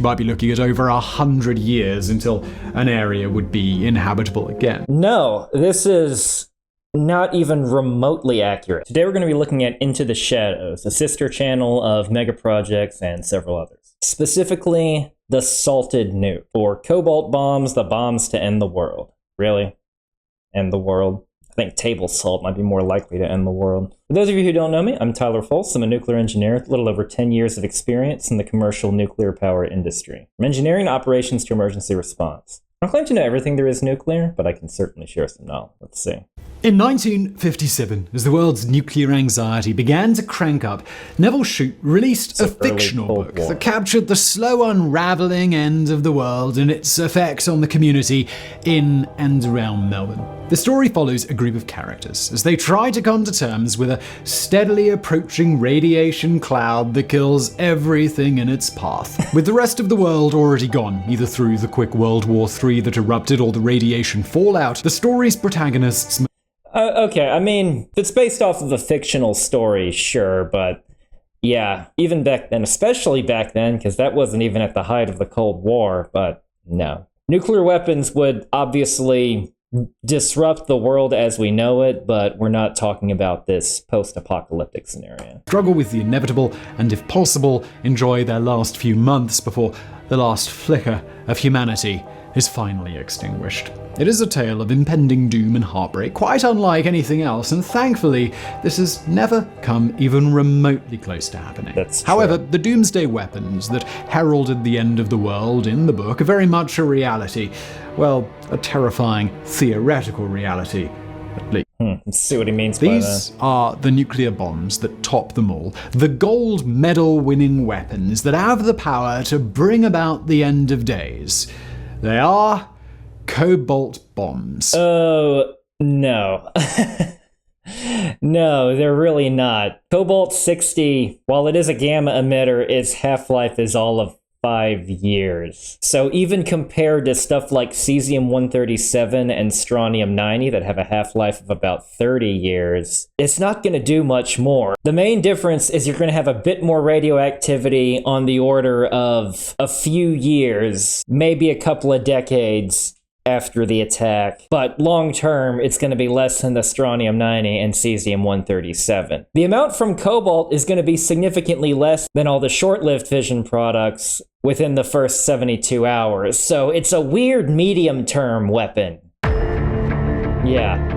might be looking at over 100 years until an area would be inhabitable again. No, this is not even remotely accurate. Today we're going to be looking at Into the Shadows, a sister channel of Mega Projects and several others. Specifically, the Salted Nuke, or Cobalt bombs, the bombs to end the world. Really? End the world? I think table salt might be more likely to end the world. For those of you who don't know me, I'm Tyler Folse. I'm a nuclear engineer with a little over 10 years of experience in the commercial nuclear power industry. From engineering to operations to emergency response. I don't claim to know everything there is nuclear, but I can certainly share some knowledge. Let's see. In 1957, as the world's nuclear anxiety began to crank up, Neville Shute released a fictional book that captured the slow unraveling end of the world and its effects on the community in and around Melbourne. The story follows a group of characters as they try to come to terms with a steadily approaching radiation cloud that kills everything in its path. With the rest of the world already gone, either through the quick World War III that erupted or the radiation fallout, the story's protagonists... Okay, I mean, if it's based off of a fictional story, sure, but yeah, even back then, especially back then, because that wasn't even at the height of the Cold War, but no. Nuclear weapons would obviously disrupt the world as we know it, but we're not talking about this post-apocalyptic scenario. Struggle with the inevitable, and if possible, enjoy their last few months before the last flicker of humanity is finally extinguished. It is a tale of impending doom and heartbreak, quite unlike anything else, and thankfully, this has never come even remotely close to happening. However, the doomsday weapons that heralded the end of the world in the book are very much a reality. Well, a terrifying theoretical reality, at least. Let's see what he means by that. These are the nuclear bombs that top them all. The gold medal-winning weapons that have the power to bring about the end of days. They are Cobalt bombs. Oh, no. No, they're really not. Cobalt-60, while it is a gamma emitter, its half-life is all of 5 years. So even compared to stuff like cesium-137 and strontium-90 that have a half-life of about 30 years, it's not going to do much more. The main difference is you're going to have a bit more radioactivity on the order of a few years, maybe a couple of decades after the attack, but long term it's going to be less than the strontium-90 and cesium-137. The amount from Cobalt is going to be significantly less than all the short-lived fission products within the first 72 hours, so it's a weird medium-term weapon. Yeah.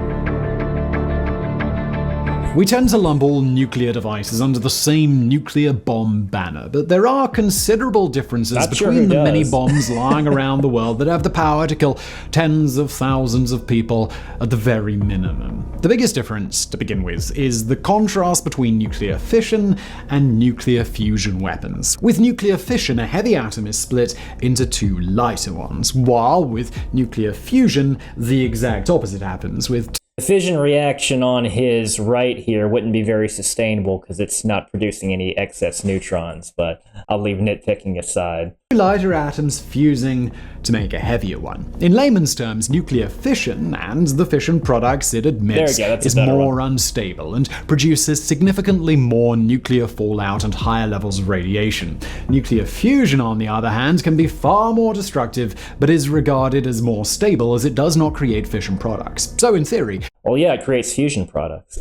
We tend to lump all nuclear devices under the same nuclear bomb banner, but there are considerable differences between the many bombs lying around the world that have the power to kill tens of thousands of people at the very minimum. The biggest difference, to begin with, is the contrast between nuclear fission and nuclear fusion weapons. With nuclear fission, a heavy atom is split into two lighter ones, while with nuclear fusion, the exact opposite happens, with the fission reaction on his right here wouldn't be very sustainable because it's not producing any excess neutrons, but I'll leave nitpicking aside. Lighter atoms fusing to make a heavier one. In layman's terms, nuclear fission, and the fission products it emits, is more unstable and produces significantly more nuclear fallout and higher levels of radiation. Nuclear fusion, on the other hand, can be far more destructive, but is regarded as more stable as it does not create fission products. So in theory, well, yeah, it creates fusion products.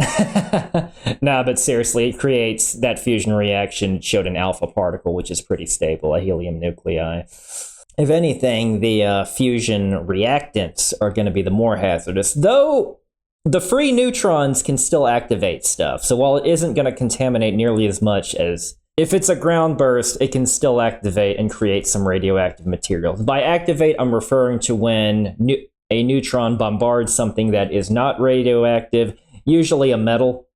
Nah, but seriously, it creates that fusion reaction. It showed an alpha particle, which is pretty stable, a helium nuclei. If anything, the fusion reactants are going to be the more hazardous, though the free neutrons can still activate stuff. So while it isn't going to contaminate nearly as much as if it's a ground burst, it can still activate and create some radioactive material. By activate, I'm referring to when a neutron bombards something that is not radioactive, usually a metal,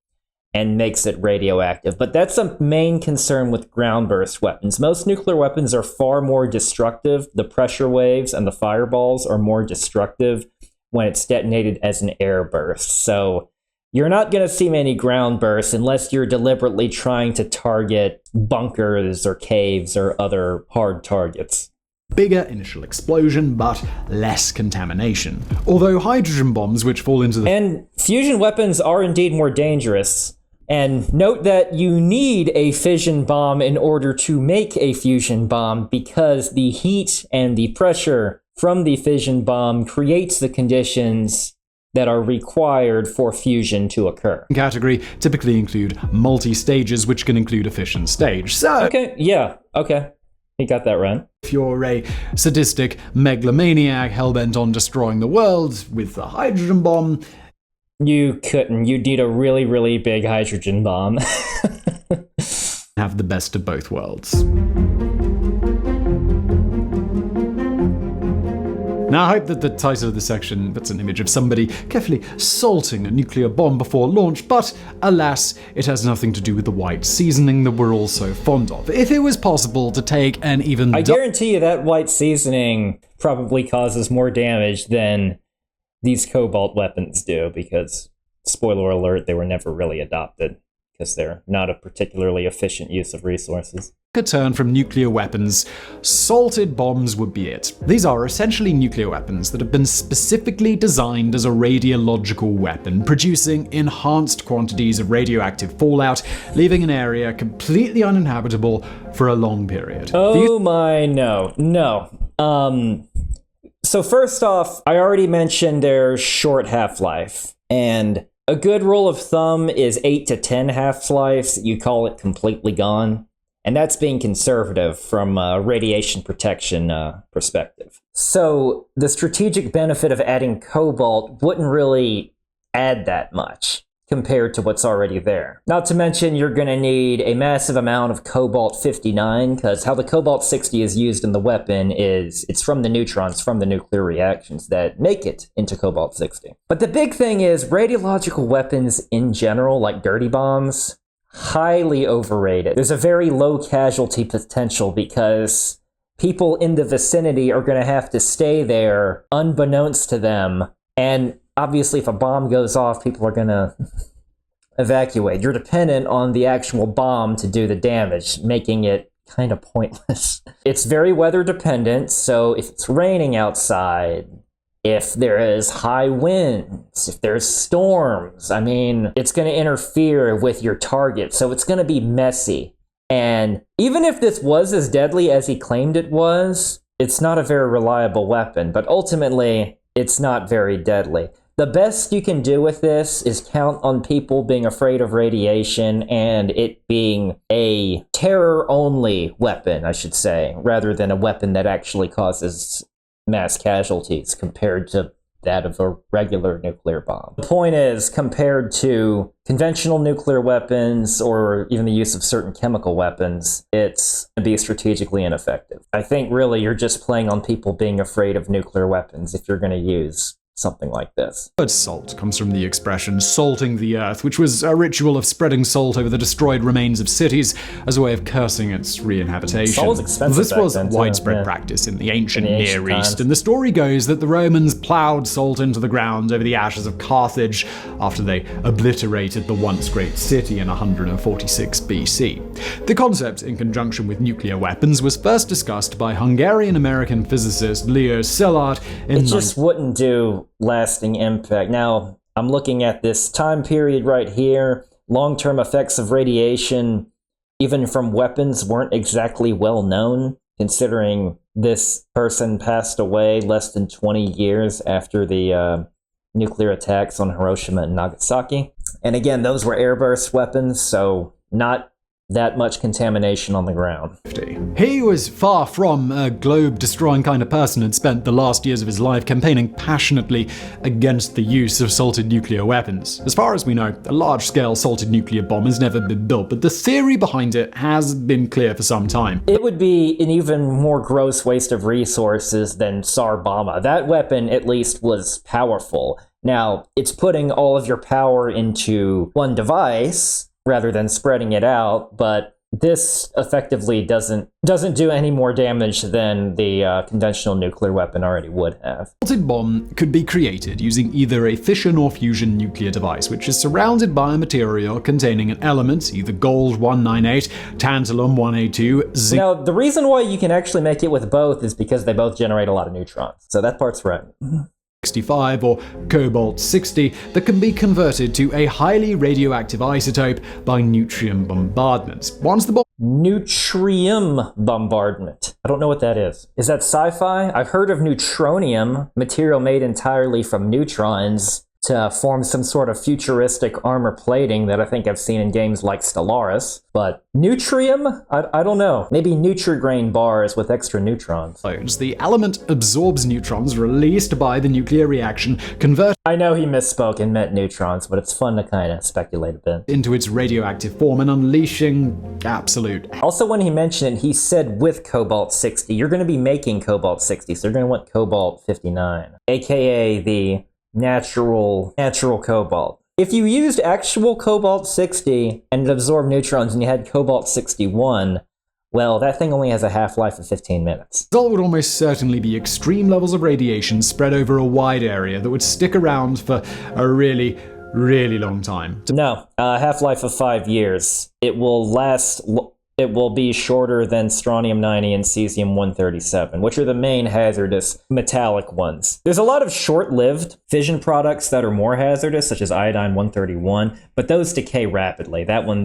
and makes it radioactive. But that's a main concern with ground burst weapons. Most nuclear weapons are far more destructive. The pressure waves and the fireballs are more destructive when it's detonated as an air burst. So you're not going to see many ground bursts unless you're deliberately trying to target bunkers or caves or other hard targets. Bigger initial explosion, but less contamination. Although hydrogen bombs, which fall into the... And fusion weapons are indeed more dangerous, And note that you need a fission bomb in order to make a fusion bomb, because the heat and the pressure from the fission bomb creates the conditions that are required for fusion to occur. Category typically include multi-stages, which can include a fission stage. So, okay, you got that right. If you're a sadistic megalomaniac hellbent on destroying the world with a hydrogen bomb, you couldn't. You'd need a really, really big hydrogen bomb. Have the best of both worlds. Now, I hope that the title of the section puts an image of somebody carefully salting a nuclear bomb before launch, but alas, it has nothing to do with the white seasoning that we're all so fond of. If it was possible to take an even... I guarantee you that white seasoning probably causes more damage than these Cobalt weapons do, because, spoiler alert, they were never really adopted, because they're not a particularly efficient use of resources. A turn from nuclear weapons, salted bombs would be it. These are essentially nuclear weapons that have been specifically designed as a radiological weapon, producing enhanced quantities of radioactive fallout, leaving an area completely uninhabitable for a long period. Oh no. So first off, I already mentioned their short half-life, and a good rule of thumb is 8 to 10 half-lives. You call it completely gone. And that's being conservative from a radiation protection perspective. So the strategic benefit of adding Cobalt wouldn't really add that much compared to what's already there. Not to mention, you're going to need a massive amount of Cobalt-59, because how the Cobalt-60 is used in the weapon is it's from the neutrons from the nuclear reactions that make it into Cobalt-60. But the big thing is radiological weapons in general, like dirty bombs, highly overrated. There's a very low casualty potential because people in the vicinity are going to have to stay there unbeknownst to them. And obviously, if a bomb goes off, people are going to evacuate. You're dependent on the actual bomb to do the damage, making it kind of pointless. It's very weather dependent, so if it's raining outside, if there is high winds, if there's storms, I mean, it's going to interfere with your target, so it's going to be messy. And even if this was as deadly as he claimed it was, it's not a very reliable weapon, but ultimately, it's not very deadly. The best you can do with this is count on people being afraid of radiation and it being a terror-only weapon, I should say, rather than a weapon that actually causes mass casualties compared to that of a regular nuclear bomb. The point is, compared to conventional nuclear weapons or even the use of certain chemical weapons, it's going to be strategically ineffective. I think really you're just playing on people being afraid of nuclear weapons if you're going to use something like this. The word salt comes from the expression salting the earth, which was a ritual of spreading salt over the destroyed remains of cities as a way of cursing its re-inhabitation. Salt was expensive. This was back then, widespread too. practice in the ancient Near times. East, and the story goes that the Romans plowed salt into the ground over the ashes of Carthage after they obliterated the once great city in 146 BC. The concept, in conjunction with nuclear weapons, was first discussed by Hungarian-American physicist Leo Szilard in... It just wouldn't do lasting impact. Now, I'm looking at this time period right here. Long-term effects of radiation, even from weapons, weren't exactly well known, considering this person passed away less than 20 years after the nuclear attacks on Hiroshima and Nagasaki. And again, those were airburst weapons, so not that much contamination on the ground. He was far from a globe-destroying kind of person and spent the last years of his life campaigning passionately against the use of salted nuclear weapons. As far as we know, a large-scale salted nuclear bomb has never been built, but the theory behind it has been clear for some time. It would be an even more gross waste of resources than Tsar Bomba. That weapon, at least, was powerful. Now, it's putting all of your power into one device rather than spreading it out, but this effectively doesn't do any more damage than the conventional nuclear weapon already would have. A salted bomb could be created using either a fission or fusion nuclear device, which is surrounded by a material containing an element, either gold-198, tantalum-182, zinc... Now, the reason why you can actually make it with both is because they both generate a lot of neutrons, so that part's right. 65 or Cobalt 60 that can be converted to a highly radioactive isotope by neutrium bombardment. Once the Neutrium bombardment. I don't know what that is. Is that sci-fi? I've heard of neutronium, material made entirely from neutrons, to form some sort of futuristic armor plating that I think I've seen in games like Stellaris. But neutrium? I don't know. Maybe Nutrigrain bars with extra neutrons. The element absorbs neutrons released by the nuclear reaction, converted I know he misspoke and meant neutrons, but it's fun to kind of speculate a bit. into its radioactive form and unleashing absolute. Also, when he mentioned it, he said with Cobalt 60. You're going to be making Cobalt 60, so you're going to want Cobalt 59, aka the natural cobalt. If you used actual Cobalt 60 and it absorbed neutrons and you had Cobalt 61, well, that thing only has a half-life of 15 minutes. The result would almost certainly be extreme levels of radiation spread over a wide area that would stick around for a really, really long time. No, half-life of 5 years. It will last. It will be shorter than strontium-90 and cesium-137, which are the main hazardous metallic ones. There's a lot of short-lived fission products that are more hazardous, such as iodine-131, but those decay rapidly. That one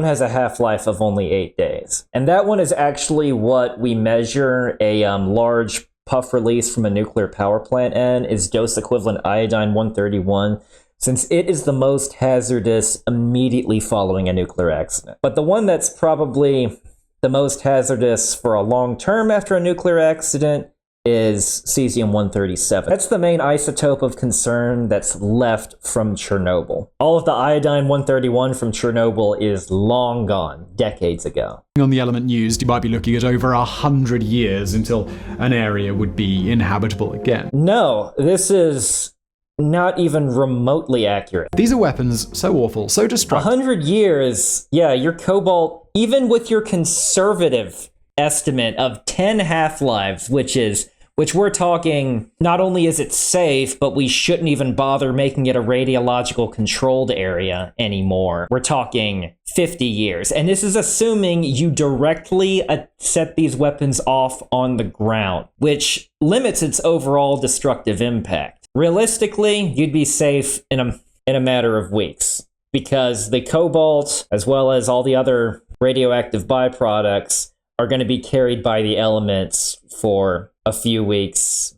has a half-life of only 8 days. And that one is actually what we measure a large puff release from a nuclear power plant in, is dose-equivalent iodine-131, since it is the most hazardous immediately following a nuclear accident. But the one that's probably the most hazardous for a long term after a nuclear accident is cesium-137. That's the main isotope of concern that's left from Chernobyl. All of the iodine-131 from Chernobyl is long gone, decades ago. On the element used, you might be looking at over 100 years until an area would be inhabitable again. No, this is not even remotely accurate. These are weapons so awful, so destructive. 100 years, yeah, your Cobalt, even with your conservative estimate of 10 half-lives, which we're talking, not only is it safe, but we shouldn't even bother making it a radiological controlled area anymore. We're talking 50 years. And this is assuming you directly set these weapons off on the ground, which limits its overall destructive impact. Realistically, you'd be safe in a matter of weeks, because the Cobalt, as well as all the other radioactive byproducts, are going to be carried by the elements for a few weeks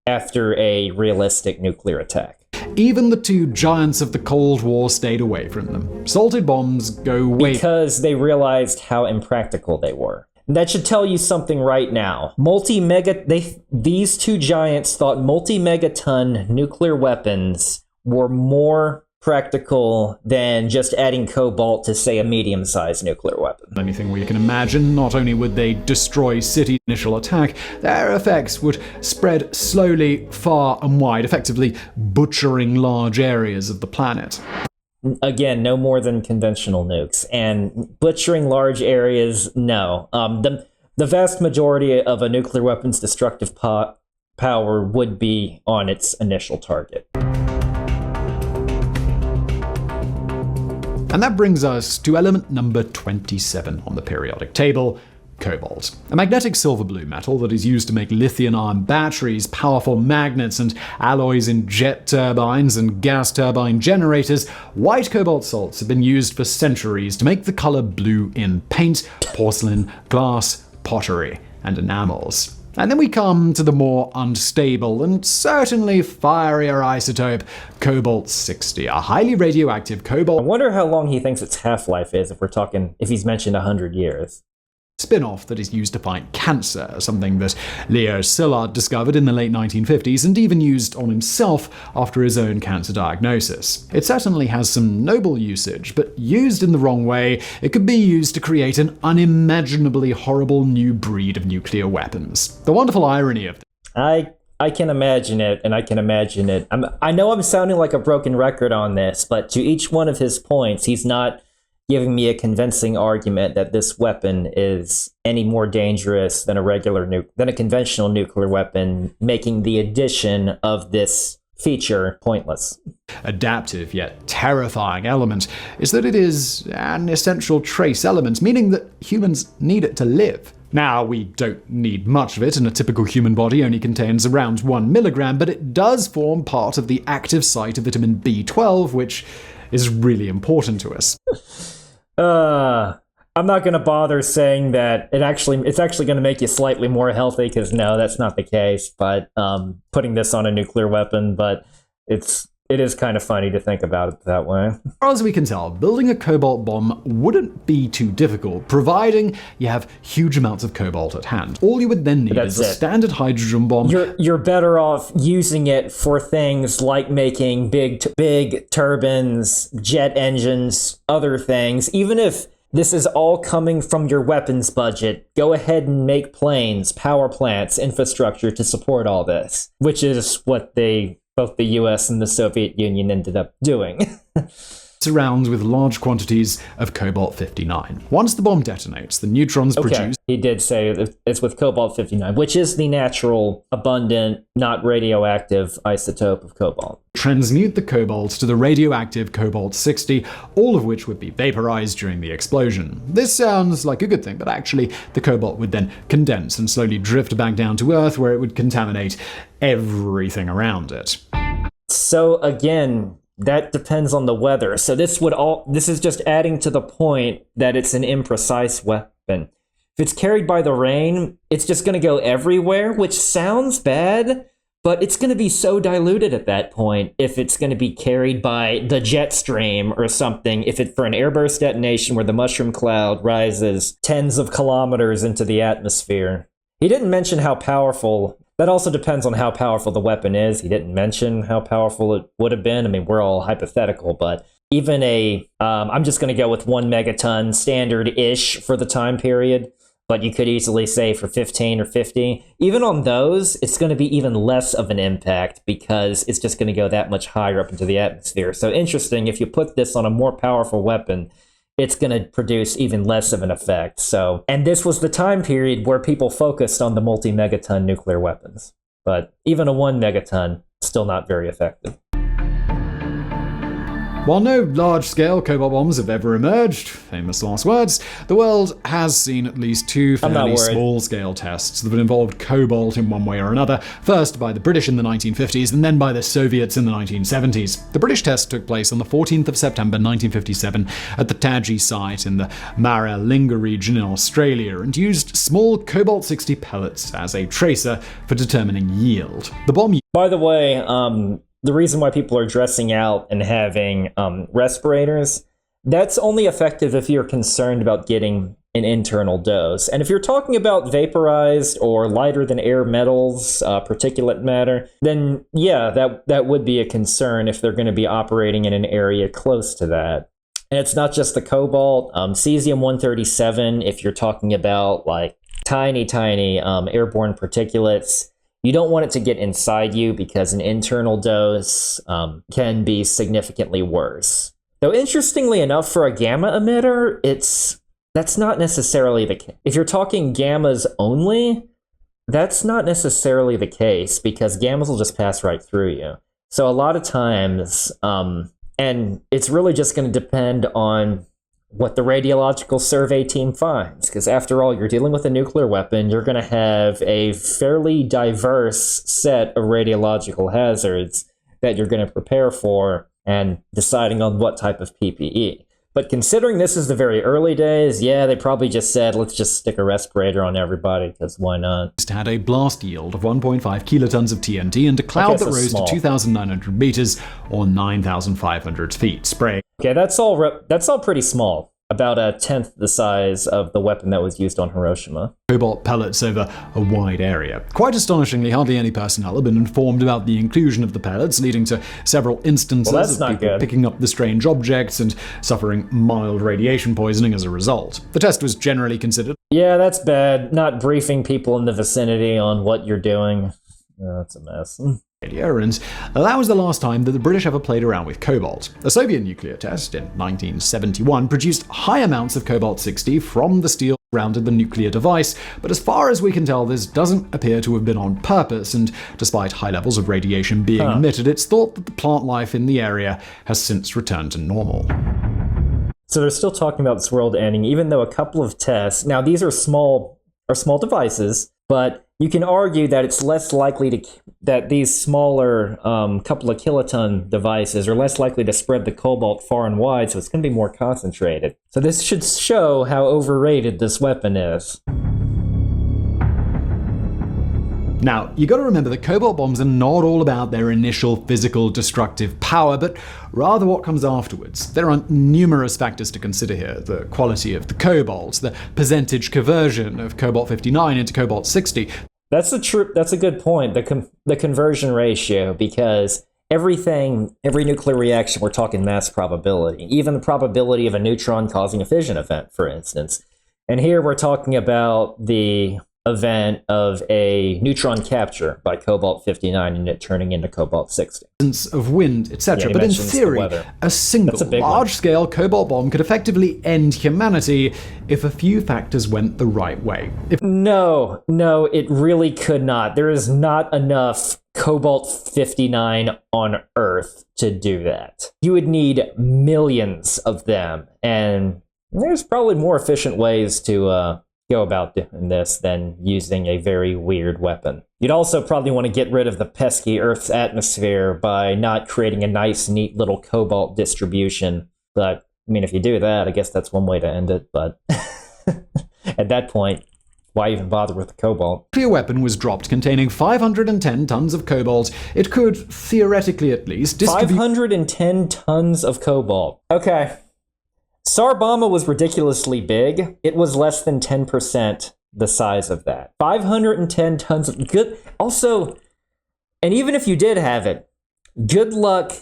after a realistic nuclear attack. Even the two giants of the Cold War stayed away from them. Salted bombs go way... Because they realized how impractical they were. That should tell you something right now. These two giants thought multi-megaton nuclear weapons were more practical than just adding cobalt to, say, a medium-sized nuclear weapon. Anything we can imagine, not only would they destroy city initial attack, their effects would spread slowly, far and wide, effectively butchering large areas of the planet. Again, no more than conventional nukes. And butchering large areas, no. The vast majority of a nuclear weapon's destructive power would be on its initial target. And that brings us to element number 27 on the periodic table, cobalt. A magnetic silver-blue metal that is used to make lithium-ion batteries, powerful magnets, and alloys in jet turbines and gas turbine generators. White cobalt salts have been used for centuries to make the color blue in paint, porcelain, glass, pottery, and enamels. And then we come to the more unstable and certainly fierier isotope, Cobalt 60, a highly radioactive cobalt. I wonder how long he thinks its half-life is if he's mentioned 100 years. Spin-off that is used to fight cancer, something that Leo Szilard discovered in the late 1950s and even used on himself after his own cancer diagnosis. It certainly has some noble usage, but used in the wrong way, it could be used to create an unimaginably horrible new breed of nuclear weapons. The wonderful irony of this. I can imagine it, and I can imagine it. I know I'm sounding like a broken record on this, but to each one of his points, he's not giving me a convincing argument that this weapon is any more dangerous than a conventional nuclear weapon, making the addition of this feature pointless. Adaptive yet terrifying element is that it is an essential trace element, meaning that humans need it to live. Now, we don't need much of it, and a typical human body only contains around 1 milligram, but it does form part of the active site of vitamin B12, which is really important to us. I'm not going to bother saying that it's actually going to make you slightly more healthy, because no, that's not the case. But putting this on a nuclear weapon, but it is kind of funny to think about it that way. As far as we can tell, building a cobalt bomb wouldn't be too difficult, providing you have huge amounts of cobalt at hand. All you would then need is a standard hydrogen bomb. You're better off using it for things like making big turbines, jet engines, other things. Even if this is all coming from your weapons budget, go ahead and make planes, power plants, infrastructure to support all this, which is what both the US and the Soviet Union ended up doing. Surrounds with large quantities of cobalt-59. Once the bomb detonates, the neutrons produce... He did say that it's with cobalt-59, which is the natural, abundant, not radioactive isotope of cobalt. Transmute the cobalt to the radioactive cobalt-60, all of which would be vaporized during the explosion. This sounds like a good thing, but actually the cobalt would then condense and slowly drift back down to Earth, where it would contaminate everything around it. So again, that depends on the weather. So this is just adding to the point that it's an imprecise weapon. If it's carried by the rain, it's just going to go everywhere, which sounds bad, but it's going to be so diluted at that point if it's going to be carried by the jet stream or something, for an airburst detonation where the mushroom cloud rises tens of kilometers into the atmosphere. He didn't mention how powerful. That also depends on how powerful the weapon is. He didn't mention how powerful it would have been. I mean, we're all hypothetical, but even I'm just going to go with 1 megaton standard-ish for the time period, but you could easily say for 15 or 50. Even on those, it's going to be even less of an impact because it's just going to go that much higher up into the atmosphere. So interesting, if you put this on a more powerful weapon, it's going to produce even less of an effect. And this was the time period where people focused on the multi-megaton nuclear weapons. But even a 1 megaton, still not very effective. While no large-scale cobalt bombs have ever emerged, famous last words, the world has seen at least 2 fairly small-scale tests that have involved cobalt in one way or another, first by the British in the 1950s and then by the Soviets in the 1970s. The British test took place on the 14th of September 1957 at the Taji site in the Maralinga region in Australia and used small cobalt-60 pellets as a tracer for determining yield. The bomb... By the way, the reason why people are dressing out and having respirators, that's only effective if you're concerned about getting an internal dose. And if you're talking about vaporized or lighter than air metals, particulate matter, then yeah, that would be a concern if they're going to be operating in an area close to that. And it's not just the cobalt, cesium-137, if you're talking about like tiny airborne particulates. You don't want it to get inside you because an internal dose can be significantly worse. Though interestingly enough, for a gamma emitter, that's not necessarily the case. If you're talking gammas only, that's not necessarily the case because gammas will just pass right through you. So a lot of times, and it's really just going to depend on what the radiological survey team finds. Because after all, you're dealing with a nuclear weapon, you're going to have a fairly diverse set of radiological hazards that you're going to prepare for and deciding on what type of PPE. But considering this is the very early days, yeah, they probably just said, let's just stick a respirator on everybody, because why not? It had a blast yield of 1.5 kilotons of TNT and a cloud that rose to 2,900 meters or 9,500 feet. Spray. Okay, that's all pretty small. About a tenth the size of the weapon that was used on Hiroshima. Cobalt pellets over a wide area. Quite astonishingly, hardly any personnel have been informed about the inclusion of the pellets, leading to several instances of people picking up the strange objects and suffering mild radiation poisoning as a result. The test was generally considered... Yeah, that's bad. Not briefing people in the vicinity on what you're doing. That's a mess. And that was the last time that the British ever played around with cobalt. A Soviet nuclear test in 1971 produced high amounts of cobalt-60 from the steel surrounding the nuclear device, but as far as we can tell, this doesn't appear to have been on purpose, and despite high levels of radiation being emitted, it's thought that the plant life in the area has since returned to normal. So they're still talking about this world ending, even though a couple of tests... Now, these are small are small devices, but you can argue that it's less likely that these smaller couple of kiloton devices are less likely to spread the cobalt far and wide, so it's going to be more concentrated. So this should show how overrated this weapon is. Now, you gotta remember that cobalt bombs are not all about their initial physical destructive power, but rather what comes afterwards. There are numerous factors to consider here: the quality of the cobalt, the percentage conversion of cobalt-59 into cobalt-60. That's a good point, the conversion ratio, because every nuclear reaction, we're talking mass probability, even the probability of a neutron causing a fission event, for instance. And here we're talking about the event of a neutron capture by cobalt-59 and it turning into cobalt-60. Of wind, etc. But in theory, a single large-scale cobalt bomb could effectively end humanity if a few factors went the right way. No, it really could not. There is not enough cobalt-59 on Earth to do that. You would need millions of them, and there's probably more efficient ways to go about doing this than using a very weird weapon. You'd also probably want to get rid of the pesky Earth's atmosphere by not creating a nice, neat little cobalt distribution. But, I mean, if you do that, I guess that's one way to end it. But at that point, why even bother with the cobalt? If a weapon was dropped containing 510 tons of cobalt, it could, theoretically at least, distribute 510 tons of cobalt. Okay. Tsar Bomba was ridiculously big. It was less than 10% the size of that. 510 tons of good. Also, and even if you did have it, good luck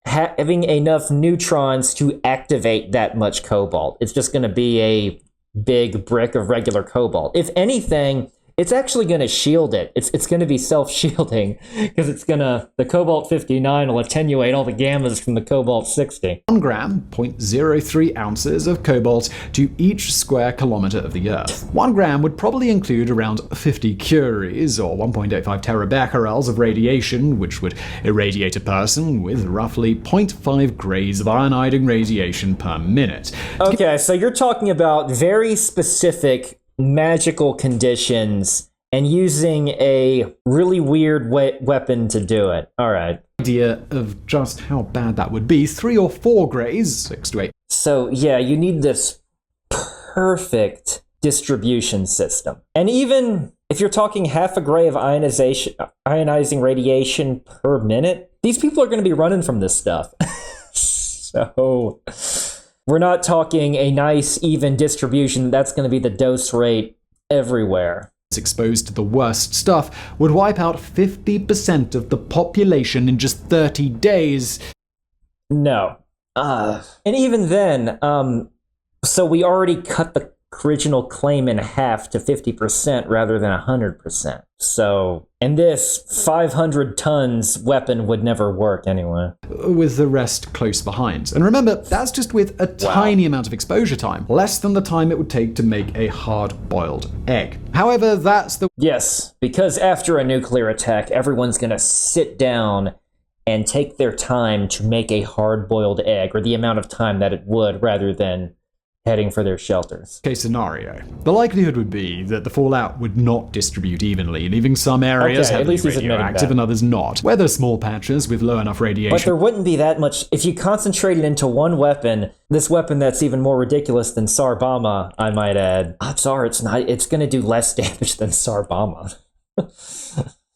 having enough neutrons to activate that much cobalt. It's just going to be a big brick of regular cobalt. If anything, it's actually going to shield it. It's going to be self-shielding because the cobalt-59 will attenuate all the gammas from the cobalt-60. 1 gram, 0.03 ounces of cobalt to each square kilometer of the Earth. 1 gram would probably include around 50 curies, or 1.85 terabecquerels of radiation, which would irradiate a person with roughly 0.5 grays of ionizing radiation per minute. Okay, so you're talking about very specific magical conditions and using a really weird weapon to do it. All right. Idea of just how bad that would be: 3 or 4 grays, 6 to 8. So yeah, you need this perfect distribution system. And even if you're talking half a gray of ionizing radiation per minute, these people are going to be running from this stuff. So we're not talking a nice, even distribution. That's going to be the dose rate everywhere. Exposed to the worst stuff would wipe out 50% of the population in just 30 days. No. And even then, so we already cut the original claim in half to 50% rather than 100%. So, and this 500 tons weapon would never work anyway. With the rest close behind. And remember, that's just with a tiny amount of exposure time, less than the time it would take to make a hard-boiled egg. However, that's the... Yes, because after a nuclear attack, everyone's gonna sit down and take their time to make a hard-boiled egg, or the amount of time that it would, rather than heading for their shelters. Case scenario. The likelihood would be that the fallout would not distribute evenly, leaving some areas heavily radioactive and others not. Whether small patches with low enough radiation. But there wouldn't be that much. If you concentrate it into one weapon, this weapon that's even more ridiculous than Tsar Bomba, I might add. Odds are it's not. It's going to do less damage than Tsar Bomba.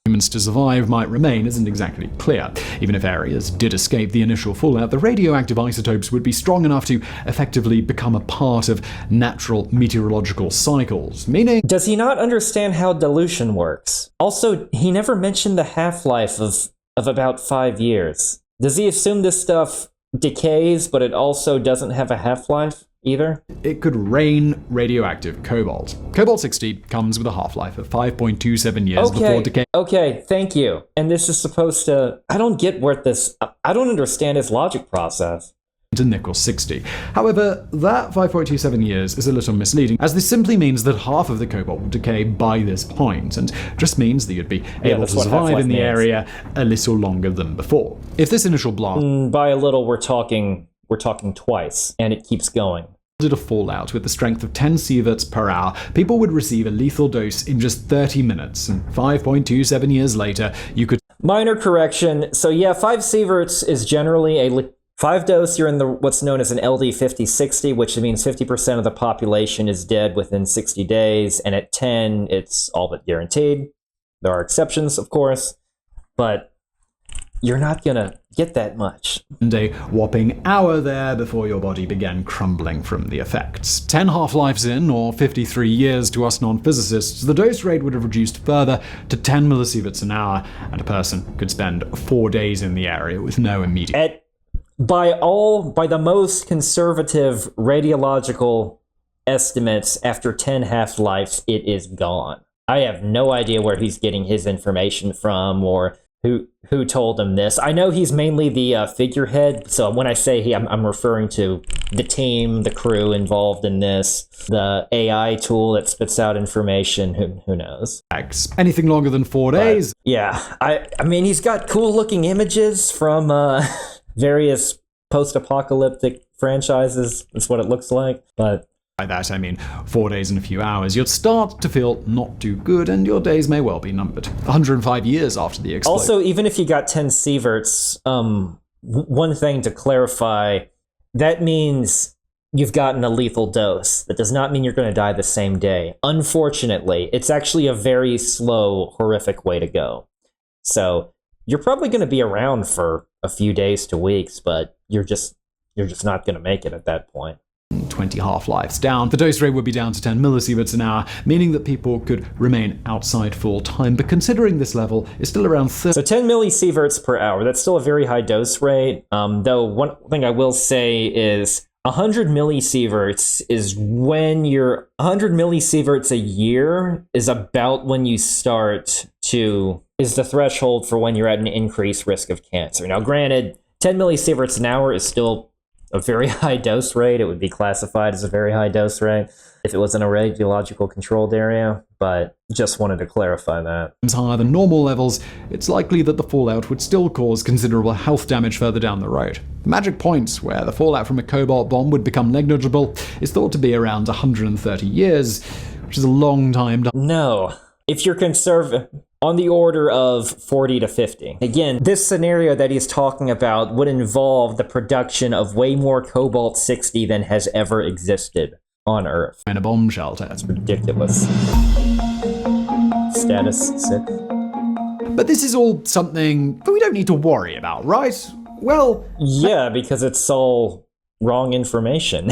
Humans to survive might remain isn't exactly clear. Even if areas did escape the initial fallout, the radioactive isotopes would be strong enough to effectively become a part of natural meteorological cycles, meaning... Does he not understand how dilution works? Also, he never mentioned the half-life of about 5 years. Does he assume this stuff decays, but it also doesn't have a half-life either? It could rain radioactive cobalt. Cobalt-60 comes with a half-life of 5.27 years before decay. Okay, thank you. And this is supposed to... I don't understand his logic process. To nickel-60. However, that 5.27 years is a little misleading, as this simply means that half of the cobalt will decay by this point, and just means that you'd be able to survive in the area a little longer than before. If this initial blast... By a little, we're talking twice, and it keeps going. a fallout with the strength of 10 sieverts per hour, people would receive a lethal dose in just 30 minutes, and 5.27 years later, you could... Minor correction. So yeah, 5 sieverts is generally a 5 dose. You're in the what's known as an LD 50-60, which means 50% of the population is dead within 60 days, and at 10, it's all but guaranteed. There are exceptions, of course, but you're not gonna get that much. And a whopping hour there before your body began crumbling from the effects. 10 half-lives in, or 53 years to us non-physicists, the dose rate would have reduced further to 10 millisieverts an hour, and a person could spend 4 days in the area with no immediate... By the most conservative radiological estimates, after 10 half-lives, it is gone. I have no idea where he's getting his information from, or who told him this. I know he's mainly the figurehead, so when I say he, I'm referring to the team, the crew involved in this, the AI tool that spits out information, who knows. Anything longer than 4 days? But, yeah, I mean, he's got cool-looking images from various post-apocalyptic franchises, that's what it looks like, but... By that, I mean 4 days and a few hours. You'd start to feel not too good, and your days may well be numbered. 105 years after the explosion. Also, even if you got 10 sieverts, one thing to clarify, that means you've gotten a lethal dose. That does not mean you're going to die the same day. Unfortunately, it's actually a very slow, horrific way to go. So you're probably going to be around for a few days to weeks, but you're just not going to make it at that point. 20 half-lives down, the dose rate would be down to 10 millisieverts an hour, meaning that people could remain outside full time. But considering this level is still around 30... So 10 millisieverts per hour, that's still a very high dose rate. Though one thing I will say is 100 millisieverts is when you're... 100 millisieverts a year is about when you start to... is the threshold for when you're at an increased risk of cancer. Now, granted, 10 millisieverts an hour is still a very high dose rate. It would be classified as a very high dose rate if it was in a radiological controlled area, but just wanted to clarify that. Higher than normal levels, it's likely that the fallout would still cause considerable health damage further down the road. The magic point where the fallout from a Cobalt bomb would become negligible is thought to be around 130 years, which is a long time. No. If you're conservative, on the order of 40 to 50. Again, this scenario that he's talking about would involve the production of way more Cobalt-60 than has ever existed on Earth. And a bomb shelter. That's ridiculous. Status 6. But this is all something that we don't need to worry about, right? Well... Yeah, because it's all wrong information.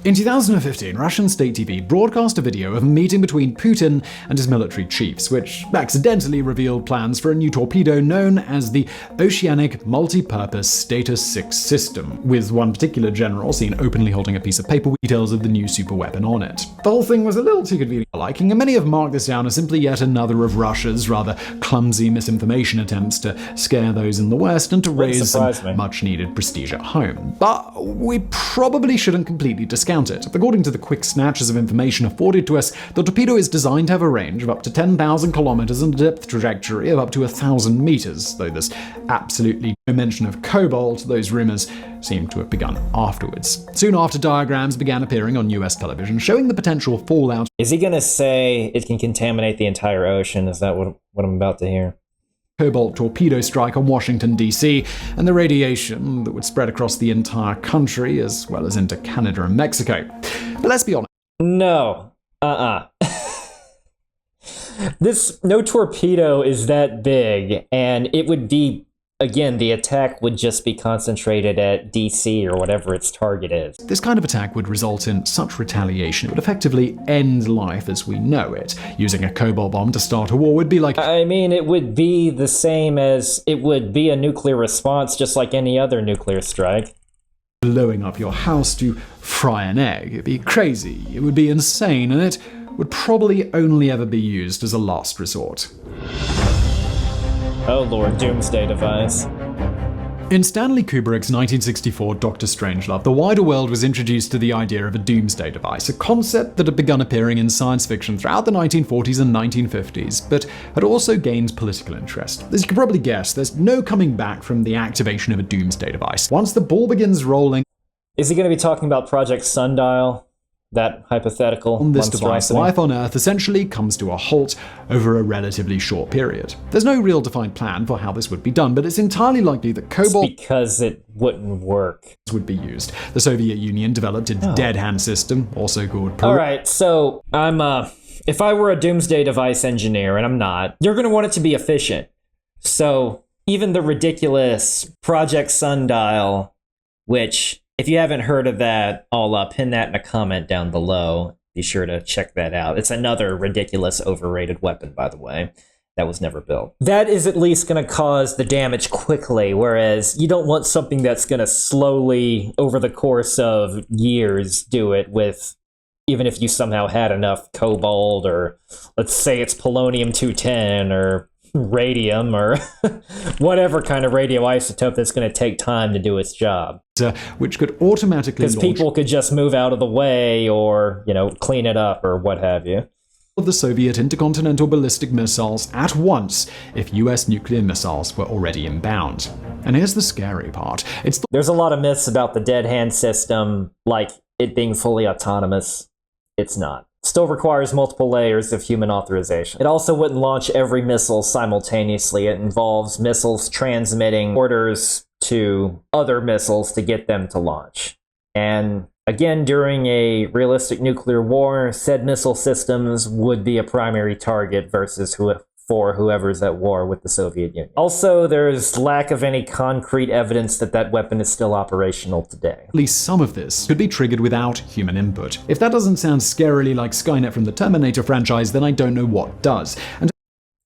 In 2015, Russian state TV broadcast a video of a meeting between Putin and his military chiefs, which accidentally revealed plans for a new torpedo known as the Oceanic Multi-Purpose Status 6 system, with one particular general seen openly holding a piece of paper with details of the new superweapon on it. The whole thing was a little too convenient for liking, and many have marked this down as simply yet another of Russia's rather clumsy misinformation attempts to scare those in the West and to raise some much-needed prestige at home. But we probably shouldn't completely discount it. According to the quick snatches of information afforded to us, the torpedo is designed to have a range of up to 10,000 kilometers and a depth trajectory of up to 1,000 meters, though there's absolutely no mention of Cobalt. Those rumors seem to have begun afterwards. Soon after, diagrams began appearing on US television showing the potential fallout. Is he going to say it can contaminate the entire ocean? Is that what I'm about to hear? Cobalt torpedo strike on Washington, D.C., and the radiation that would spread across the entire country, as well as into Canada and Mexico. But let's be honest. No. No torpedo is that big, and it would be, again, the attack would just be concentrated at DC or whatever its target is. This kind of attack would result in such retaliation. It would effectively end life as we know it. Using a Cobalt bomb to start a war would be like... I mean, it would be the same as it would be a nuclear response, just like any other nuclear strike. Blowing up your house to fry an egg. It'd be crazy. It would be insane, and it would probably only ever be used as a last resort. Oh lord, doomsday device. In Stanley Kubrick's 1964 Doctor Strangelove, the wider world was introduced to the idea of a doomsday device, a concept that had begun appearing in science fiction throughout the 1940s and 1950s, but had also gained political interest. As you can probably guess, there's no coming back from the activation of a doomsday device. Once the ball begins rolling, Is he going to be talking about Project Sundial? That hypothetical on this device, monstrosity? life on Earth essentially comes to a halt over a relatively short period. There's no real defined plan for how this would be done, but it's entirely likely that Cobalt because it wouldn't work would be used. The Soviet Union developed a dead hand system, also called All right, so I'm if I were a doomsday device engineer, and I'm not, you're going to want it to be efficient. So even the ridiculous Project Sundial, which, if you haven't heard of that, I'll pin that in a comment down below. Be sure to check that out. It's another ridiculous, overrated weapon, by the way, that was never built. That is at least going to cause the damage quickly, whereas you don't want something that's going to slowly, over the course of years, do it with, even if you somehow had enough cobalt, or let's say it's polonium-210, or radium, or whatever kind of radioisotope that's going to take time to do its job. Which could automatically because people could just move out of the way, or, you know, clean it up, or what have you. Of the Soviet intercontinental ballistic missiles at once if US nuclear missiles were already inbound. And here's the scary part. There's a lot of myths about the dead hand system, like it being fully autonomous. It's not. Still requires multiple layers of human authorization. It also wouldn't launch every missile simultaneously. It involves missiles transmitting orders to other missiles to get them to launch. And again, during a realistic nuclear war, said missile systems would be a primary target versus for whoever's at war with the Soviet Union. Also, there's lack of any concrete evidence that that weapon is still operational today. At least some of this could be triggered without human input. If that doesn't sound scarily like Skynet from the Terminator franchise, then I don't know what does. And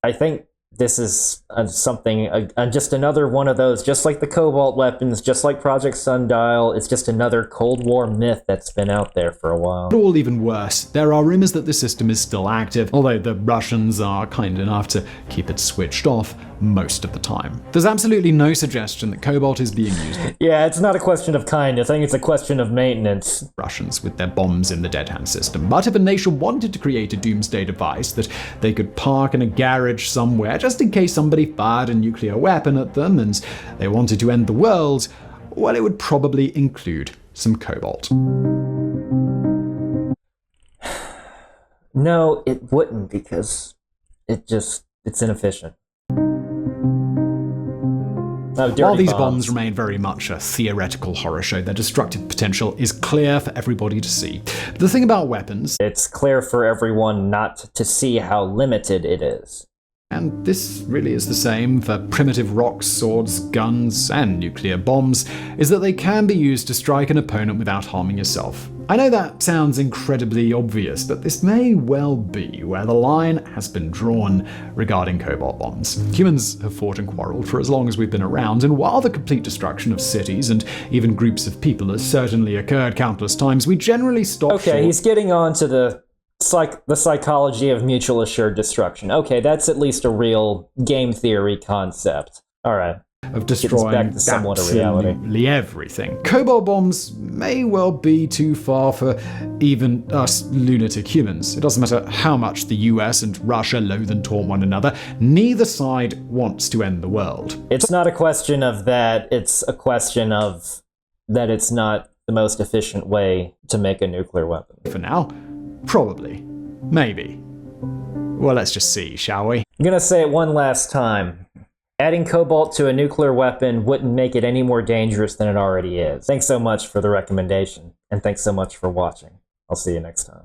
I think this is just another one of those, just like the Cobalt weapons, just like Project Sundial. It's just another Cold War myth that's been out there for a while. All even worse, there are rumors that the system is still active, although the Russians are kind enough to keep it switched off most of the time. There's absolutely no suggestion that Cobalt is being used. Yeah, it's not a question of kind. I think it's a question of maintenance. Russians with their bombs in the dead hand system. But if a nation wanted to create a doomsday device that they could park in a garage somewhere just in case somebody fired a nuclear weapon at them and they wanted to end the world, well, it would probably include some Cobalt. No, it wouldn't, because it's inefficient. While these bombs remain very much a theoretical horror show, their destructive potential is clear for everybody to see. The thing about weapons, it's clear for everyone not to see how limited it is. And this really is the same for primitive rocks, swords, guns, and nuclear bombs, is that they can be used to strike an opponent without harming yourself. I know that sounds incredibly obvious, but this may well be where the line has been drawn regarding cobalt bombs. Humans have fought and quarreled for as long as we've been around, and while the complete destruction of cities and even groups of people has certainly occurred countless times, we generally stop short. Okay, he's getting on to the psychology of mutual assured destruction. Okay, that's at least a real game theory concept. All right. Of destroying absolutely everything. Cobalt bombs may well be too far for even us lunatic humans. It doesn't matter how much the US and Russia loathe and taunt one another, neither side wants to end the world. It's not a question of that, it's a question of that it's not the most efficient way to make a nuclear weapon. For now, probably. Maybe. Well, let's just see, shall we? I'm gonna say it one last time. Adding cobalt to a nuclear weapon wouldn't make it any more dangerous than it already is. Thanks so much for the recommendation, and thanks so much for watching. I'll see you next time.